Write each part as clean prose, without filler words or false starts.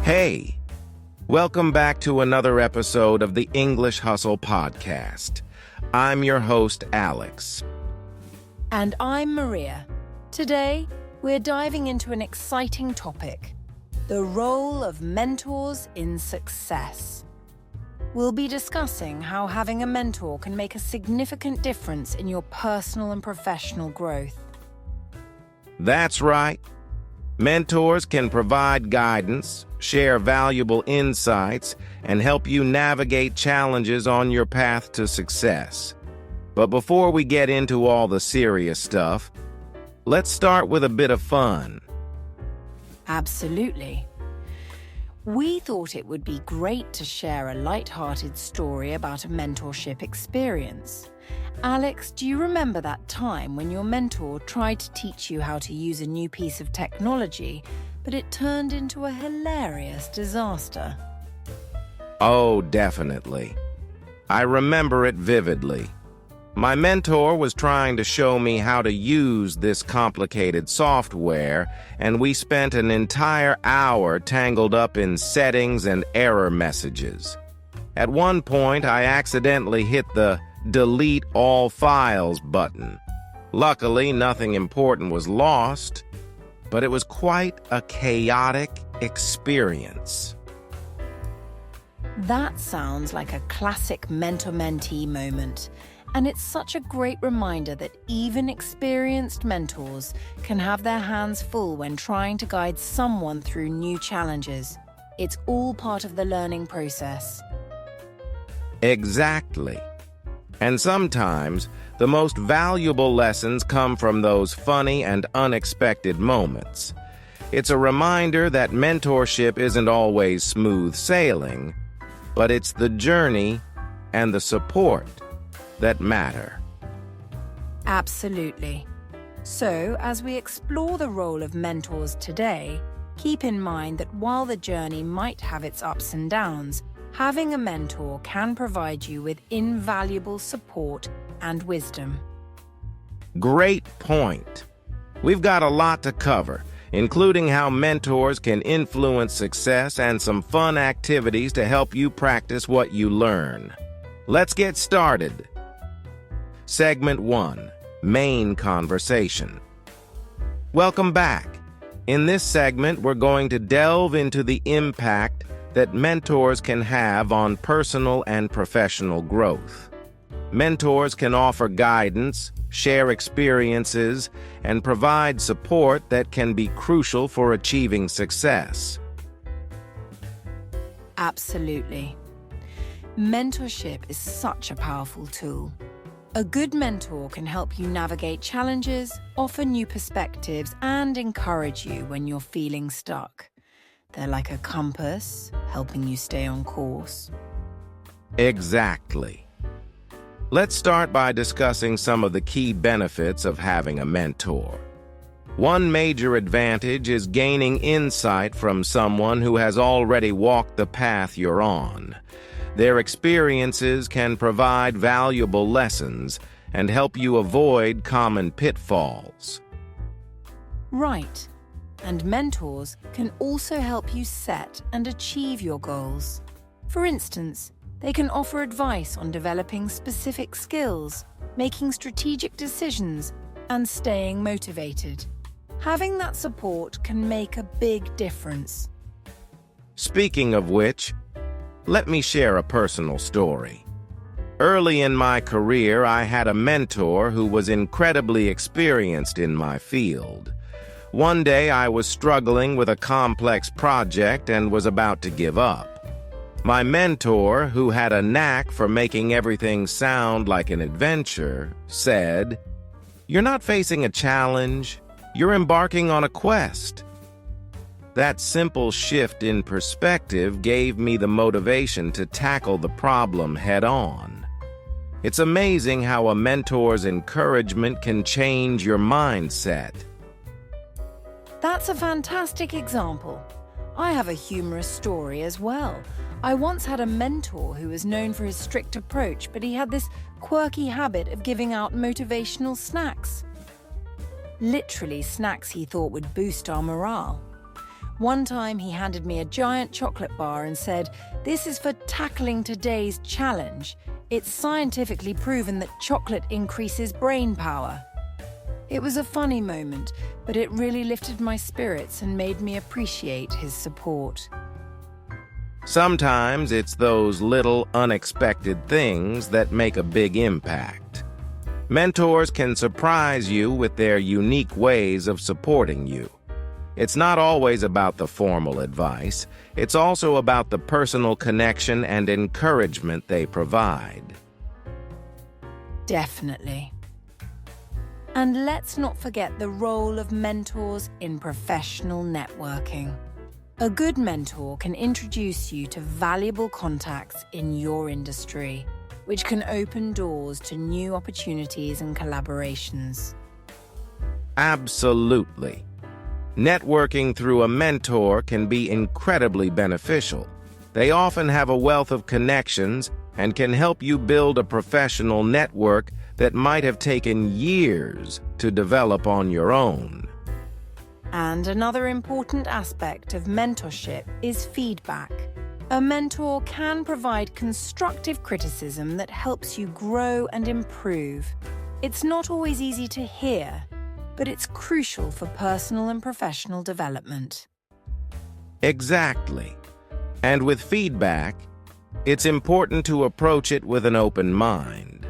Hey, welcome back to another episode of the English Hustle Podcast. I'm your host, Alex. And I'm Maria. Today, we're diving into an exciting topic, the role of mentors in success. We'll be discussing how having a mentor can make a significant difference in your personal and professional growth. That's right. Mentors can provide guidance, share valuable insights, and help you navigate challenges on your path to success. But before we get into all the serious stuff, let's start with a bit of fun. Absolutely. We thought it would be great to share a light-hearted story about a mentorship experience. Alex, do you remember that time when your mentor tried to teach you how to use a new piece of technology, but it turned into a hilarious disaster? Oh, definitely. I remember it vividly. My mentor was trying to show me how to use this complicated software, and we spent an entire hour tangled up in settings and error messages. At one point, I accidentally hit the delete all files button. Luckily, nothing important was lost, but it was quite a chaotic experience. That sounds like a classic mentor-mentee moment. And it's such a great reminder that even experienced mentors can have their hands full when trying to guide someone through new challenges. It's all part of the learning process. Exactly. And sometimes, the most valuable lessons come from those funny and unexpected moments. It's a reminder that mentorship isn't always smooth sailing, but it's the journey and the support that matter. Absolutely. So, as we explore the role of mentors today, keep in mind that while the journey might have its ups and downs, having a mentor can provide you with invaluable support and wisdom. Great point. We've got a lot to cover, including how mentors can influence success and some fun activities to help you practice what you learn. Let's get started. Segment 1. Main Conversation. Welcome back. In this segment, we're going to delve into the impact that mentors can have on personal and professional growth. Mentors can offer guidance, share experiences, and provide support that can be crucial for achieving success. Absolutely. Mentorship is such a powerful tool. A good mentor can help you navigate challenges, offer new perspectives, and encourage you when you're feeling stuck. They're like a compass, helping you stay on course. Exactly. Let's start by discussing some of the key benefits of having a mentor. One major advantage is gaining insight from someone who has already walked the path you're on. Their experiences can provide valuable lessons and help you avoid common pitfalls. Right. And mentors can also help you set and achieve your goals. For instance, they can offer advice on developing specific skills, making strategic decisions, and staying motivated. Having that support can make a big difference. Speaking of which, let me share a personal story. Early in my career, I had a mentor who was incredibly experienced in my field. One day, I was struggling with a complex project and was about to give up. My mentor, who had a knack for making everything sound like an adventure, said, "You're not facing a challenge, you're embarking on a quest." That simple shift in perspective gave me the motivation to tackle the problem head-on. It's amazing how a mentor's encouragement can change your mindset. That's a fantastic example. I have a humorous story as well. I once had a mentor who was known for his strict approach, but he had this quirky habit of giving out motivational snacks. Literally snacks he thought would boost our morale. One time he handed me a giant chocolate bar and said, "This is for tackling today's challenge. It's scientifically proven that chocolate increases brain power." It was a funny moment, but it really lifted my spirits and made me appreciate his support. Sometimes it's those little unexpected things that make a big impact. Mentors can surprise you with their unique ways of supporting you. It's not always about the formal advice, it's also about the personal connection and encouragement they provide. Definitely. And let's not forget the role of mentors in professional networking. A good mentor can introduce you to valuable contacts in your industry, which can open doors to new opportunities and collaborations. Absolutely. Networking through a mentor can be incredibly beneficial. They often have a wealth of connections and can help you build a professional network that might have taken years to develop on your own. And another important aspect of mentorship is feedback. A mentor can provide constructive criticism that helps you grow and improve. It's not always easy to hear, but it's crucial for personal and professional development. Exactly. And with feedback, it's important to approach it with an open mind.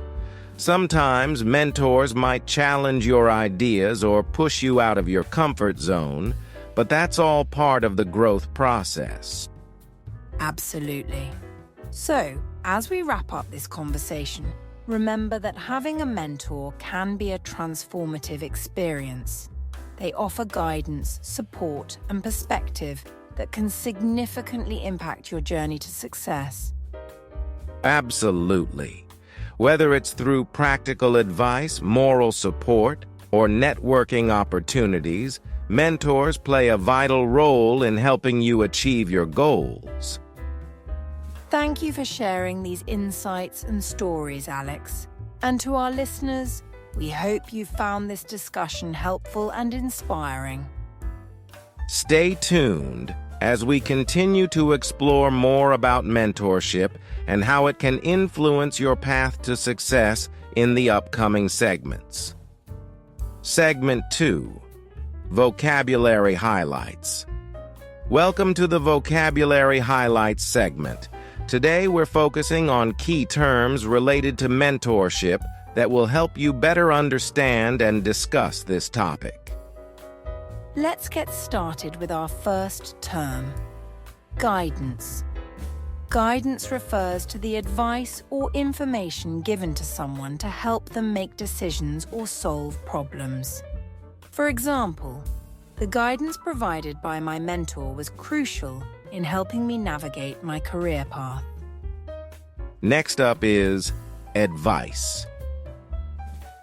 Sometimes mentors might challenge your ideas or push you out of your comfort zone, but that's all part of the growth process. Absolutely. So, as we wrap up this conversation, remember that having a mentor can be a transformative experience. They offer guidance, support, and perspective that can significantly impact your journey to success. Absolutely. Whether it's through practical advice, moral support, or networking opportunities, mentors play a vital role in helping you achieve your goals. Thank you for sharing these insights and stories, Alex. And to our listeners, we hope you found this discussion helpful and inspiring. Stay tuned as we continue to explore more about mentorship and how it can influence your path to success in the upcoming segments. Segment 2, Vocabulary Highlights. Welcome to the Vocabulary Highlights segment. Today we're focusing on key terms related to mentorship that will help you better understand and discuss this topic. Let's get started with our first term, guidance. Guidance refers to the advice or information given to someone to help them make decisions or solve problems. For example, the guidance provided by my mentor was crucial in helping me navigate my career path. Next up is advice.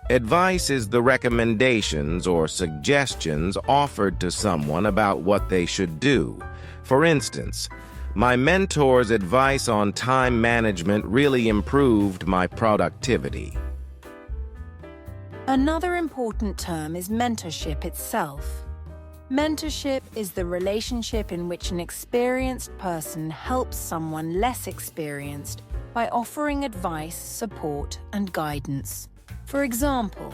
Advice is the recommendations or suggestions offered to someone about what they should do. For instance, my mentor's advice on time management really improved my productivity. Another important term is mentorship itself. Mentorship is the relationship in which an experienced person helps someone less experienced by offering advice, support, and guidance. For example,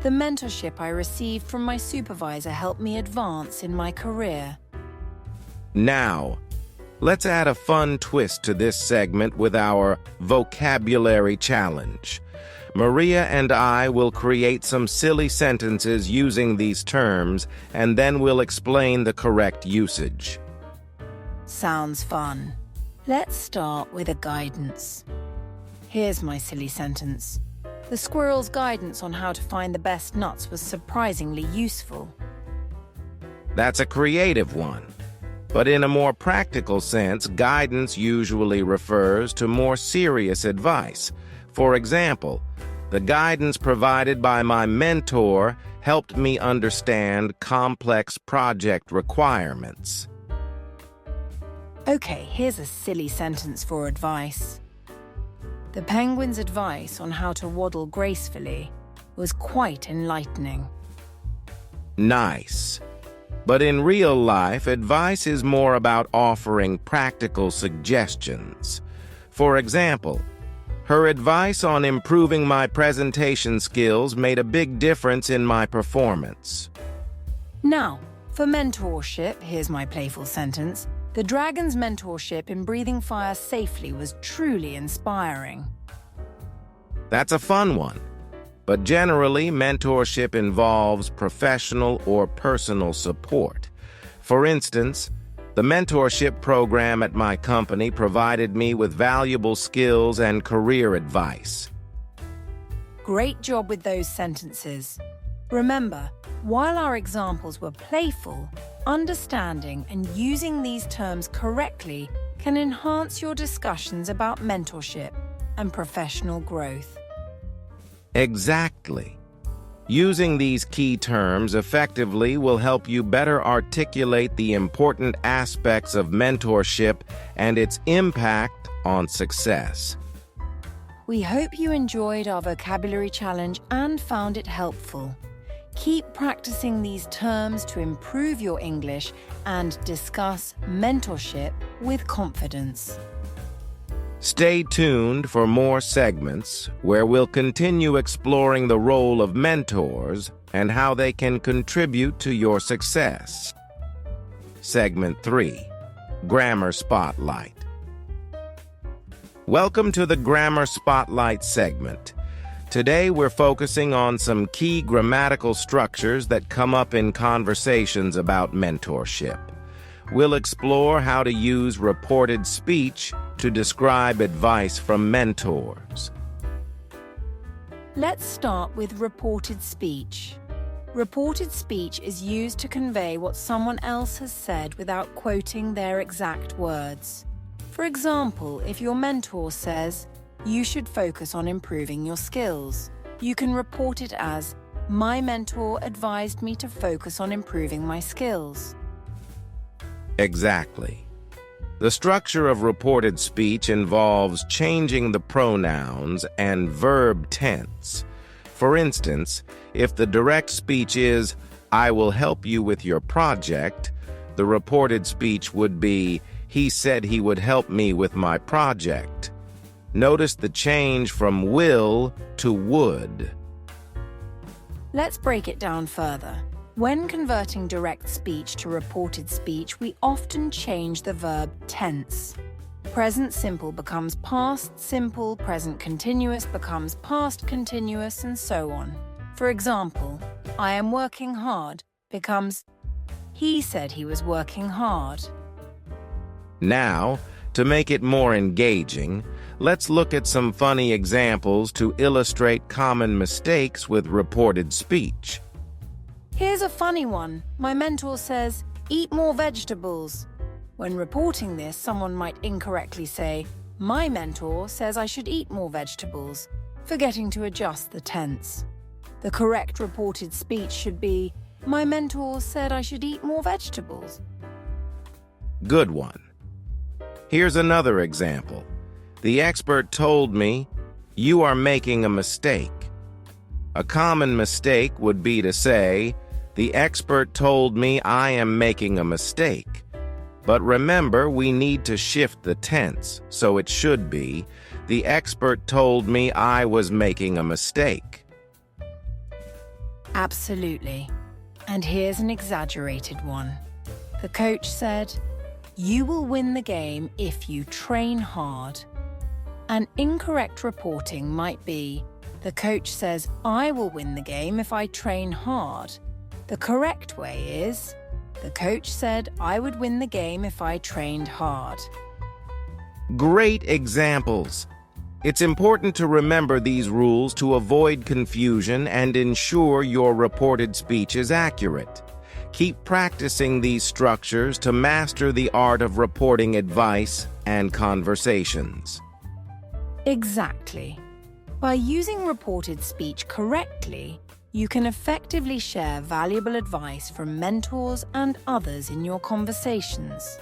the mentorship I received from my supervisor helped me advance in my career. Now, let's add a fun twist to this segment with our vocabulary challenge. Maria and I will create some silly sentences using these terms, and then we'll explain the correct usage. Sounds fun. Let's start with a guidance. Here's my silly sentence. The squirrel's guidance on how to find the best nuts was surprisingly useful. That's a creative one. But in a more practical sense, guidance usually refers to more serious advice. For example, the guidance provided by my mentor helped me understand complex project requirements. Okay, here's a silly sentence for advice. The penguin's advice on how to waddle gracefully was quite enlightening. Nice. But in real life, advice is more about offering practical suggestions. For example, her advice on improving my presentation skills made a big difference in my performance. Now, for mentorship, here's my playful sentence. The dragon's mentorship in breathing fire safely was truly inspiring. That's a fun one. But generally, mentorship involves professional or personal support. For instance, the mentorship program at my company provided me with valuable skills and career advice. Great job with those sentences. Remember, while our examples were playful, understanding and using these terms correctly can enhance your discussions about mentorship and professional growth. Exactly. Using these key terms effectively will help you better articulate the important aspects of mentorship and its impact on success. We hope you enjoyed our vocabulary challenge and found it helpful. Keep practicing these terms to improve your English and discuss mentorship with confidence. Stay tuned for more segments where we'll continue exploring the role of mentors and how they can contribute to your success. Segment 3, Grammar Spotlight. Welcome to the Grammar Spotlight segment. Today we're focusing on some key grammatical structures that come up in conversations about mentorship. We'll explore how to use reported speech to describe advice from mentors. Let's start with reported speech. Reported speech is used to convey what someone else has said without quoting their exact words. For example, if your mentor says, "You should focus on improving your skills," you can report it as, "My mentor advised me to focus on improving my skills." Exactly. The structure of reported speech involves changing the pronouns and verb tense. For instance, if the direct speech is, "I will help you with your project," the reported speech would be, "He said he would help me with my project." Notice the change from will to would. Let's break it down further. When converting direct speech to reported speech, we often change the verb tense. Present simple becomes past simple, present continuous becomes past continuous, and so on. For example, "I am working hard" becomes, "He said he was working hard." Now, to make it more engaging, let's look at some funny examples to illustrate common mistakes with reported speech. Here's a funny one. My mentor says, "Eat more vegetables." When reporting this, someone might incorrectly say, "My mentor says I should eat more vegetables," forgetting to adjust the tense. The correct reported speech should be, "My mentor said I should eat more vegetables." Good one. Here's another example. The expert told me, "You are making a mistake." A common mistake would be to say, "The expert told me I am making a mistake." But remember, we need to shift the tense, so it should be, "The expert told me I was making a mistake." Absolutely. And here's an exaggerated one. The coach said, "You will win the game if you train hard." An incorrect reporting might be, the coach says, "I will win the game if I train hard." The correct way is, the coach said I would win the game if I trained hard. Great examples. It's important to remember these rules to avoid confusion and ensure your reported speech is accurate. Keep practicing these structures to master the art of reporting advice and conversations. Exactly. By using reported speech correctly, you can effectively share valuable advice from mentors and others in your conversations.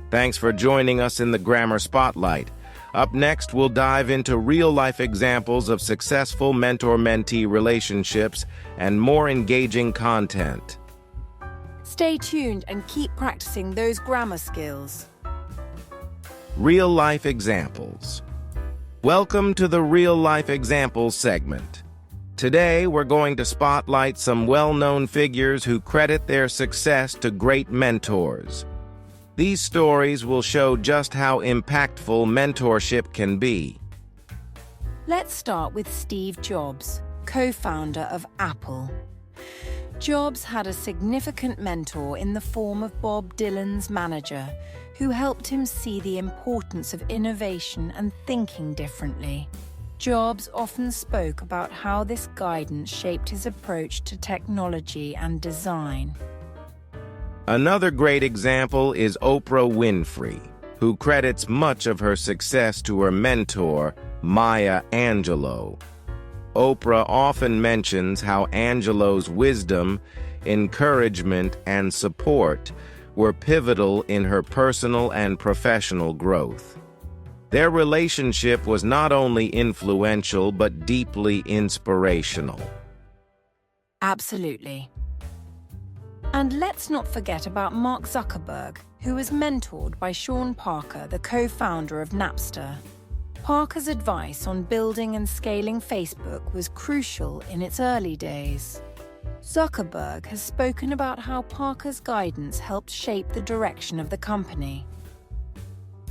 Thanks for joining us in the Grammar Spotlight. Up next, we'll dive into real-life examples of successful mentor-mentee relationships and more engaging content. Stay tuned and keep practicing those grammar skills. Real-life examples. Welcome to the Real-Life Examples segment. Today, we're going to spotlight some well-known figures who credit their success to great mentors. These stories will show just how impactful mentorship can be. Let's start with Steve Jobs, co-founder of Apple. Jobs had a significant mentor in the form of Bob Dylan's manager, who helped him see the importance of innovation and thinking differently. Jobs often spoke about how this guidance shaped his approach to technology and design. Another great example is Oprah Winfrey, who credits much of her success to her mentor, Maya Angelou. Oprah often mentions how Angelou's wisdom, encouragement, and support were pivotal in her personal and professional growth. Their relationship was not only influential but deeply inspirational. Absolutely. And let's not forget about Mark Zuckerberg, who was mentored by Sean Parker, the co-founder of Napster. Parker's advice on building and scaling Facebook was crucial in its early days. Zuckerberg has spoken about how Parker's guidance helped shape the direction of the company.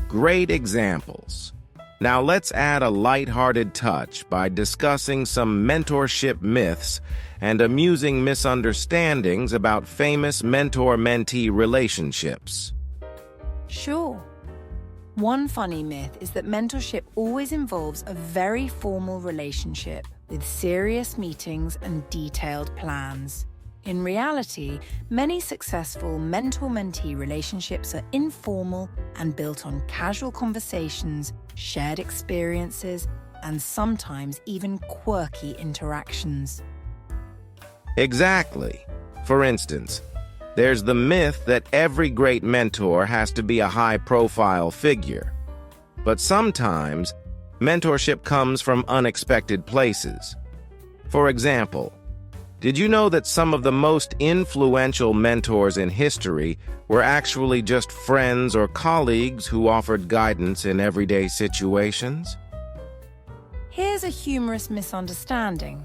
Great examples. Now let's add a lighthearted touch by discussing some mentorship myths and amusing misunderstandings about famous mentor-mentee relationships. Sure. One funny myth is that mentorship always involves a very formal relationship with serious meetings and detailed plans. In reality, many successful mentor-mentee relationships are informal and built on casual conversations, shared experiences, and sometimes even quirky interactions. Exactly. For instance, there's the myth that every great mentor has to be a high-profile figure. But sometimes, mentorship comes from unexpected places. For example, did you know that some of the most influential mentors in history were actually just friends or colleagues who offered guidance in everyday situations? Here's a humorous misunderstanding.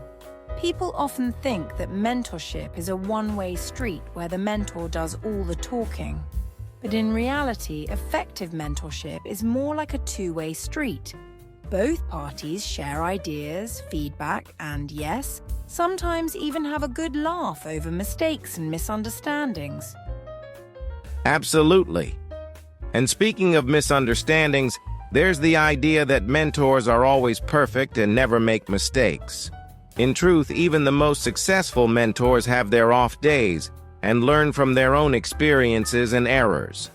People often think that mentorship is a one-way street where the mentor does all the talking. But in reality, effective mentorship is more like a two-way street. Both parties share ideas, feedback, and yes, sometimes even have a good laugh over mistakes and misunderstandings. Absolutely. And speaking of misunderstandings, there's the idea that mentors are always perfect and never make mistakes. In truth, even the most successful mentors have their off days and learn from their own experiences and errors.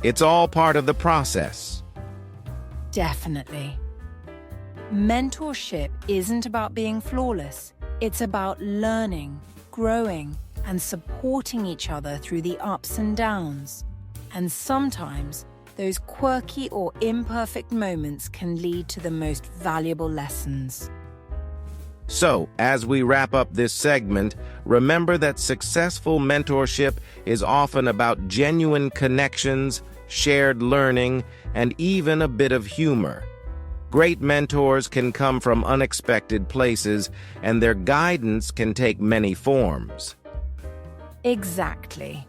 It's all part of the process. Definitely. Mentorship isn't about being flawless. It's about learning, growing, and supporting each other through the ups and downs. And sometimes, those quirky or imperfect moments can lead to the most valuable lessons. So, as we wrap up this segment, remember that successful mentorship is often about genuine connections, shared learning, and even a bit of humor. Great mentors can come from unexpected places, and their guidance can take many forms. Exactly.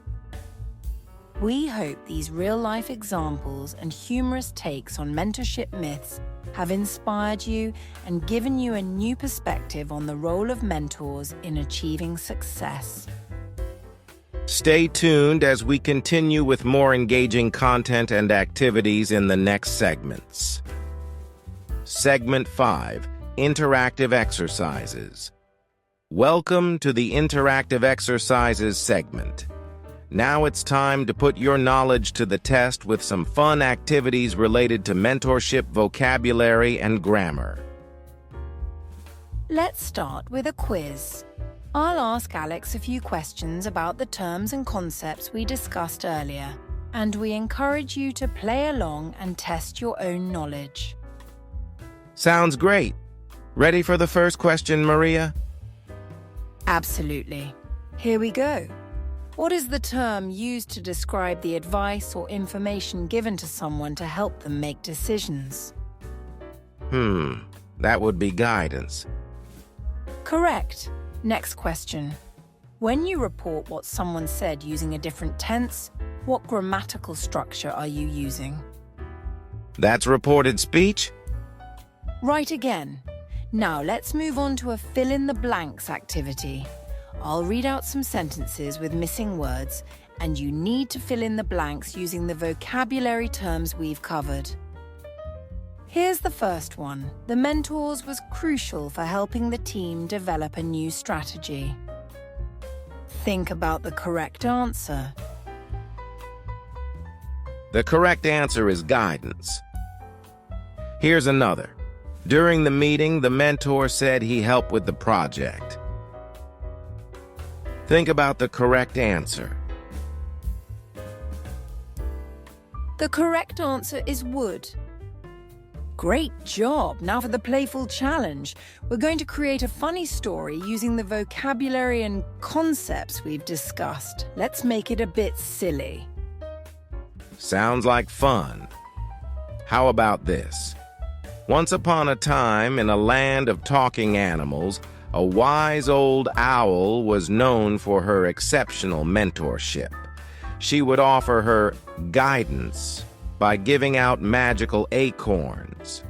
We hope these real-life examples and humorous takes on mentorship myths have inspired you and given you a new perspective on the role of mentors in achieving success. Stay tuned as we continue with more engaging content and activities in the next segments. Segment 5, Interactive Exercises. Welcome to the Interactive Exercises segment. Now it's time to put your knowledge to the test with some fun activities related to mentorship vocabulary and grammar. Let's start with a quiz. I'll ask Alex a few questions about the terms and concepts we discussed earlier, and we encourage you to play along and test your own knowledge. Sounds great. Ready for the first question, Maria? Absolutely. Here we go. What is the term used to describe the advice or information given to someone to help them make decisions? That would be guidance. Correct. Next question. When you report what someone said using a different tense, what grammatical structure are you using? That's reported speech? Right again. Now let's move on to a fill-in-the-blanks activity. I'll read out some sentences with missing words, and you need to fill in the blanks using the vocabulary terms we've covered. Here's the first one. The mentors was crucial for helping the team develop a new strategy. Think about the correct answer. The correct answer is guidance. Here's another. During the meeting, the mentor said he helped with the project. Think about the correct answer. The correct answer is would. Great job! Now for the playful challenge. We're going to create a funny story using the vocabulary and concepts we've discussed. Let's make it a bit silly. Sounds like fun. How about this? Once upon a time, in a land of talking animals, a wise old owl was known for her exceptional mentorship. She would offer her guidance by giving out magical acorns.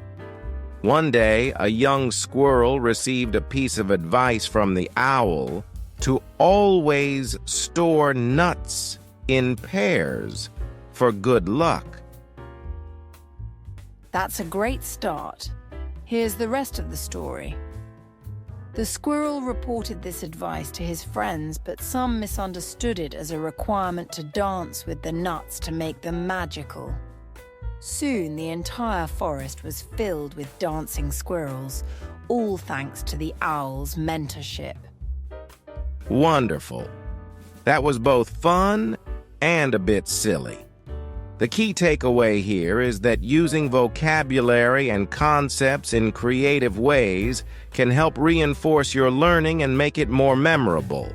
One day, a young squirrel received a piece of advice from the owl to always store nuts in pairs for good luck. That's a great start. Here's the rest of the story. The squirrel reported this advice to his friends, but some misunderstood it as a requirement to dance with the nuts to make them magical. Soon, the entire forest was filled with dancing squirrels, all thanks to the owl's mentorship. Wonderful. That was both fun and a bit silly. The key takeaway here is that using vocabulary and concepts in creative ways can help reinforce your learning and make it more memorable.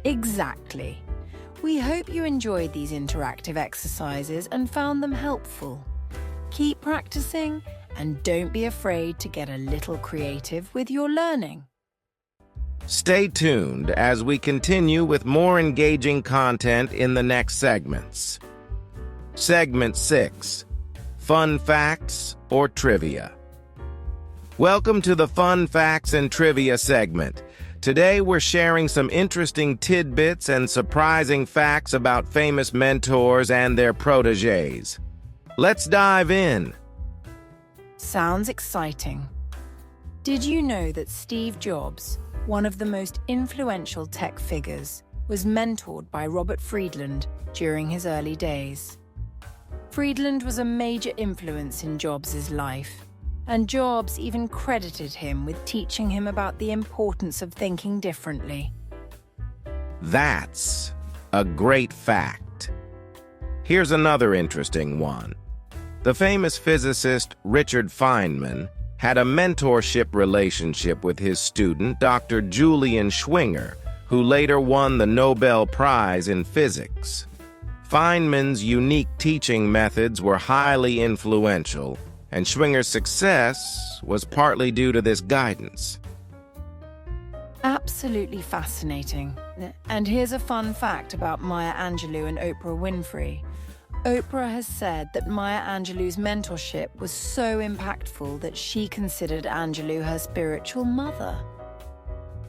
Exactly. We hope you enjoyed these interactive exercises and found them helpful. Keep practicing and don't be afraid to get a little creative with your learning. Stay tuned as we continue with more engaging content in the next segments. Segment 6, Fun Facts or Trivia. Welcome to the Fun Facts and Trivia segment. Today we're sharing some interesting tidbits and surprising facts about famous mentors and their protégés. Let's dive in. Sounds exciting. Did you know that Steve Jobs, one of the most influential tech figures, was mentored by Robert Friedland during his early days? Friedland was a major influence in Jobs' life, and Jobs even credited him with teaching him about the importance of thinking differently. That's a great fact. Here's another interesting one. The famous physicist Richard Feynman had a mentorship relationship with his student, Dr. Julian Schwinger, who later won the Nobel Prize in Physics. Feynman's unique teaching methods were highly influential, and Schwinger's success was partly due to this guidance. Absolutely fascinating. And here's a fun fact about Maya Angelou and Oprah Winfrey. Oprah has said that Maya Angelou's mentorship was so impactful that she considered Angelou her spiritual mother.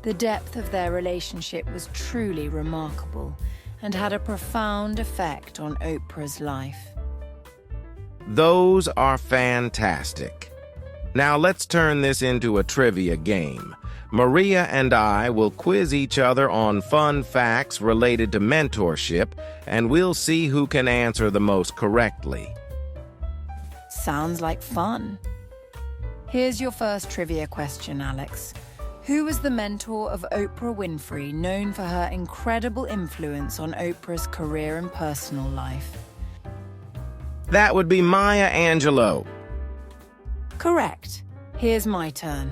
The depth of their relationship was truly remarkable and had a profound effect on Oprah's life. Those are fantastic. Now let's turn this into a trivia game. Maria and I will quiz each other on fun facts related to mentorship, and we'll see who can answer the most correctly. Sounds like fun. Here's your first trivia question, Alex. Who was the mentor of Oprah Winfrey, known for her incredible influence on Oprah's career and personal life? That would be Maya Angelou. Correct. Here's my turn.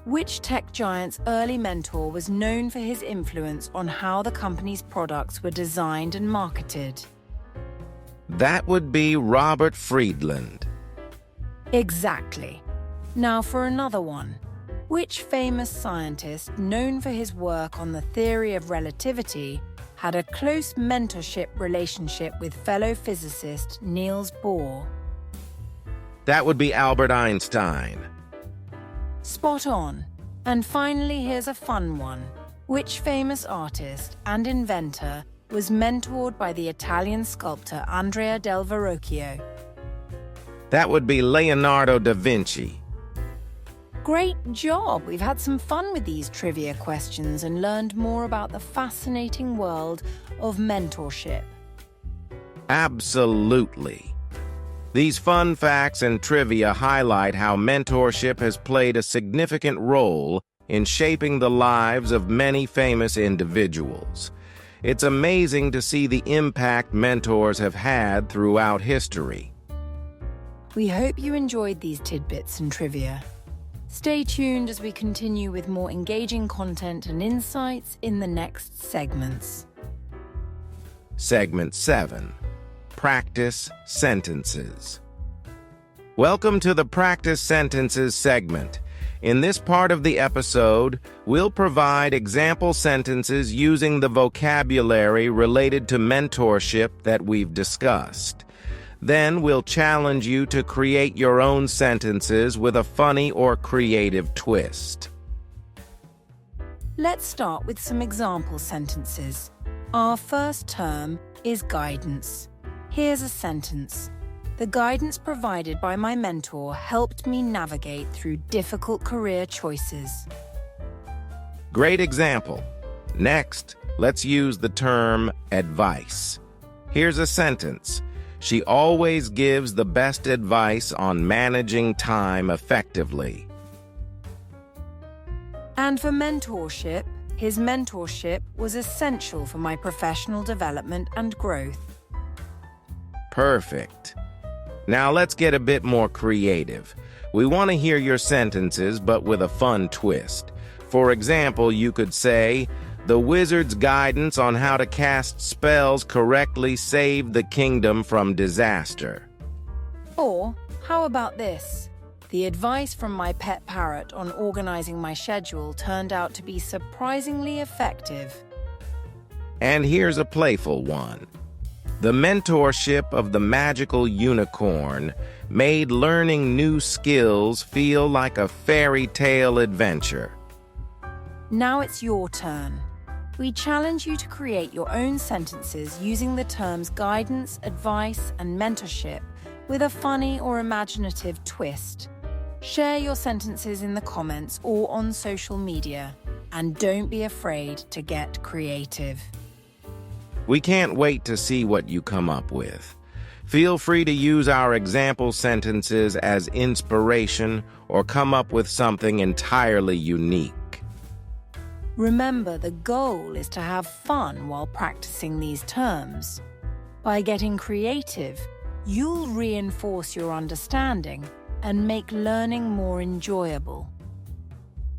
Which tech giant's early mentor was known for his influence on how the company's products were designed and marketed? That would be Robert Friedland. Exactly. Now for another one. Which famous scientist, known for his work on the theory of relativity, had a close mentorship relationship with fellow physicist Niels Bohr? That would be Albert Einstein. Spot on. And finally, here's a fun one. Which famous artist and inventor was mentored by the Italian sculptor Andrea del Verrocchio? That would be Leonardo da Vinci. Great job! We've had some fun with these trivia questions and learned more about the fascinating world of mentorship. Absolutely. These fun facts and trivia highlight how mentorship has played a significant role in shaping the lives of many famous individuals. It's amazing to see the impact mentors have had throughout history. We hope you enjoyed these tidbits and trivia. Stay tuned as we continue with more engaging content and insights in the next segments. Segment 7. Practice Sentences. Welcome to the Practice Sentences segment. In this part of the episode, we'll provide example sentences using the vocabulary related to mentorship that we've discussed. Then we'll challenge you to create your own sentences with a funny or creative twist. Let's start with some example sentences. Our first term is guidance. Here's a sentence. The guidance provided by my mentor helped me navigate through difficult career choices. Great example. Next, let's use the term advice. Here's a sentence. She always gives the best advice on managing time effectively. And for mentorship, his mentorship was essential for my professional development and growth. Perfect. Now let's get a bit more creative. We want to hear your sentences, but with a fun twist. For example, you could say, the wizard's guidance on how to cast spells correctly saved the kingdom from disaster. Or, how about this? The advice from my pet parrot on organizing my schedule turned out to be surprisingly effective. And here's a playful one. The mentorship of the magical unicorn made learning new skills feel like a fairy tale adventure. Now it's your turn. We challenge you to create your own sentences using the terms guidance, advice, and mentorship with a funny or imaginative twist. Share your sentences in the comments or on social media, and don't be afraid to get creative. We can't wait to see what you come up with. Feel free to use our example sentences as inspiration or come up with something entirely unique. Remember, the goal is to have fun while practicing these terms. By getting creative, you'll reinforce your understanding and make learning more enjoyable.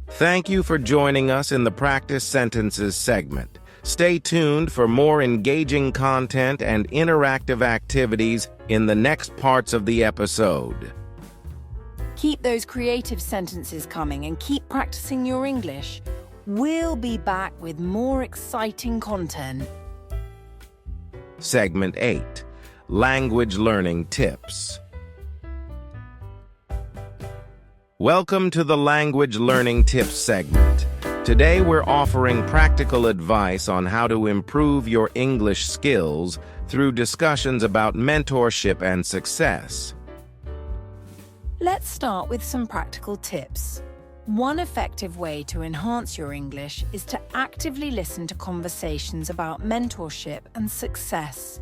Thank you for joining us in the Practice Sentences segment. Stay tuned for more engaging content and interactive activities in the next parts of the episode. Keep those creative sentences coming and keep practicing your English. We'll be back with more exciting content. Segment 8. Language Learning Tips. Welcome to the Language Learning Tips segment. Today we're offering practical advice on how to improve your English skills through discussions about mentorship and success. Let's start with some practical tips. One effective way to enhance your English is to actively listen to conversations about mentorship and success.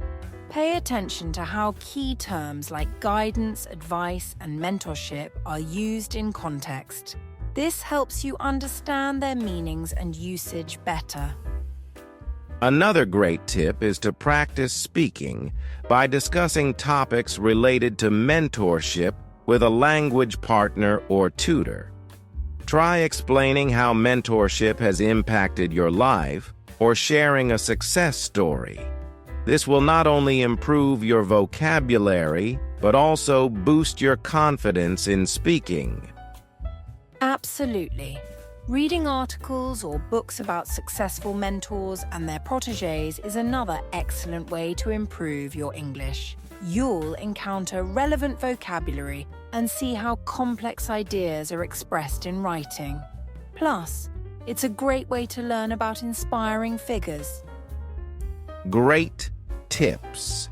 Pay attention to how key terms like guidance, advice, and mentorship are used in context. This helps you understand their meanings and usage better. Another great tip is to practice speaking by discussing topics related to mentorship with a language partner or tutor. Try explaining how mentorship has impacted your life or sharing a success story. This will not only improve your vocabulary, but also boost your confidence in speaking. Absolutely. Reading articles or books about successful mentors and their protégés is another excellent way to improve your English. You'll encounter relevant vocabulary and see how complex ideas are expressed in writing. Plus, it's a great way to learn about inspiring figures. Great tips.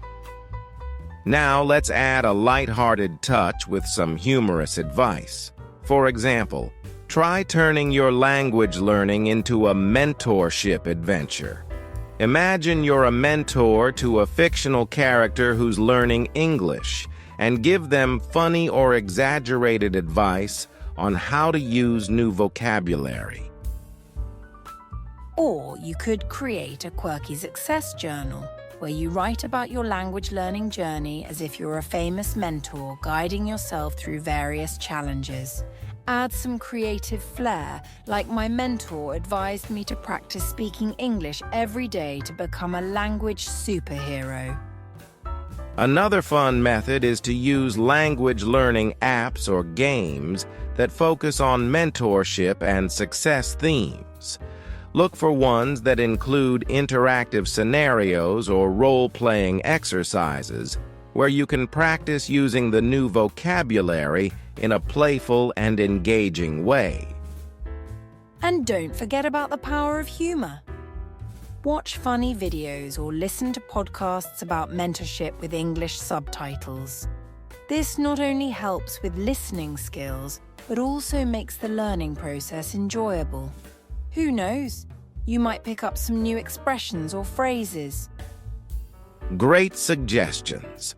Now let's add a light-hearted touch with some humorous advice. For example, try turning your language learning into a mentorship adventure. Imagine you're a mentor to a fictional character who's learning English and give them funny or exaggerated advice on how to use new vocabulary. Or you could create a quirky success journal where you write about your language learning journey as if you're a famous mentor guiding yourself through various challenges. Add some creative flair, like my mentor advised me to practice speaking English every day to become a language superhero. Another fun method is to use language learning apps or games that focus on mentorship and success themes. Look for ones that include interactive scenarios or role-playing exercises where you can practice using the new vocabulary in a playful and engaging way. And don't forget about the power of humor. Watch funny videos or listen to podcasts about mentorship with English subtitles. This not only helps with listening skills, but also makes the learning process enjoyable. Who knows? You might pick up some new expressions or phrases. Great suggestions.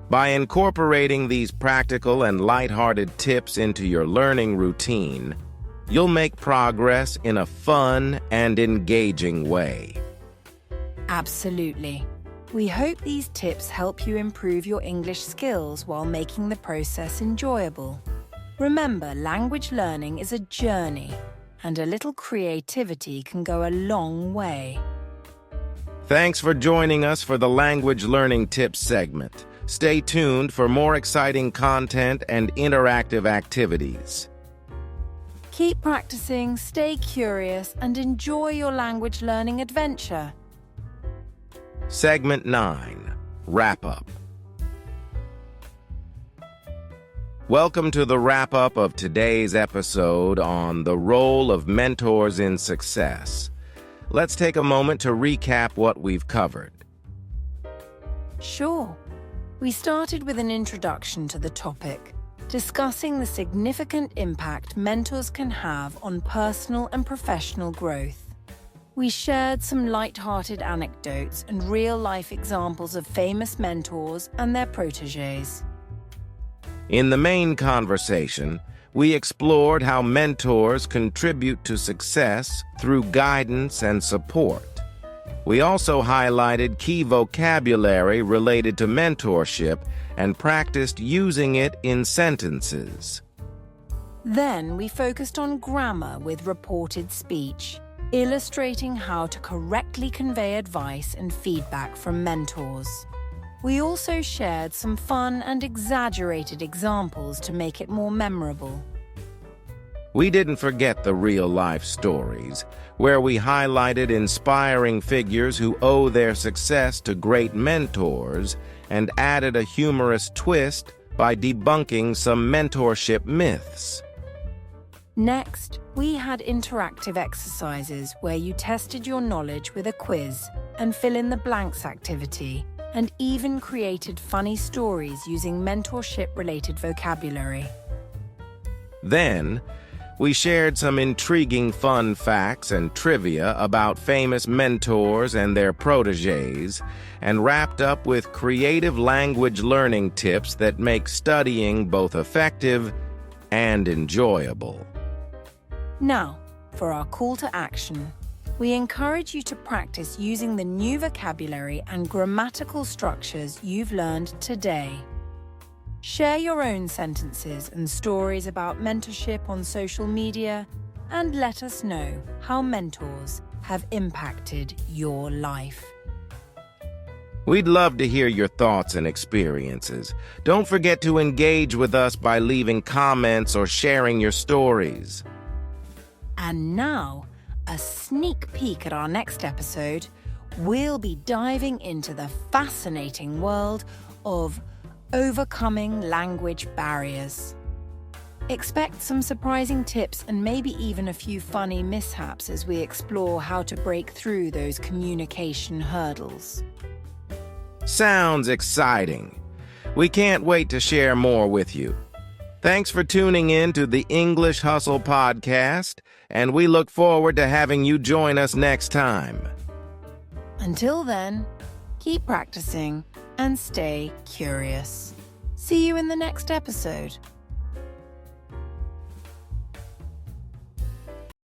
By incorporating these practical and lighthearted tips into your learning routine, you'll make progress in a fun and engaging way. Absolutely. We hope these tips help you improve your English skills while making the process enjoyable. Remember, language learning is a journey, and a little creativity can go a long way. Thanks for joining us for the Language Learning Tips segment. Stay tuned for more exciting content and interactive activities. Keep practicing, stay curious, and enjoy your language learning adventure. Segment 9. Wrap-Up. Welcome to the wrap-up of today's episode on the role of mentors in success. Let's take a moment to recap what we've covered. Sure. We started with an introduction to the topic, discussing the significant impact mentors can have on personal and professional growth. We shared some light-hearted anecdotes and real-life examples of famous mentors and their protégés. In the main conversation, we explored how mentors contribute to success through guidance and support. We also highlighted key vocabulary related to mentorship and practiced using it in sentences. Then we focused on grammar with reported speech, illustrating how to correctly convey advice and feedback from mentors. We also shared some fun and exaggerated examples to make it more memorable. We didn't forget the real-life stories, where we highlighted inspiring figures who owe their success to great mentors and added a humorous twist by debunking some mentorship myths. Next, we had interactive exercises where you tested your knowledge with a quiz and fill-in-the-blanks activity, and even created funny stories using mentorship-related vocabulary. Then, we shared some intriguing fun facts and trivia about famous mentors and their protégés, and wrapped up with creative language learning tips that make studying both effective and enjoyable. Now, for our call to action. We encourage you to practice using the new vocabulary and grammatical structures you've learned today. Share your own sentences and stories about mentorship on social media, and let us know how mentors have impacted your life. We'd love to hear your thoughts and experiences. Don't forget to engage with us by leaving comments or sharing your stories. And now, a sneak peek at our next episode. We'll be diving into the fascinating world of overcoming language barriers. Expect some surprising tips and maybe even a few funny mishaps as we explore how to break through those communication hurdles. Sounds exciting. We can't wait to share more with you. Thanks for tuning in to the English Hustle podcast, and we look forward to having you join us next time. Until then, keep practicing and stay curious. See you in the next episode.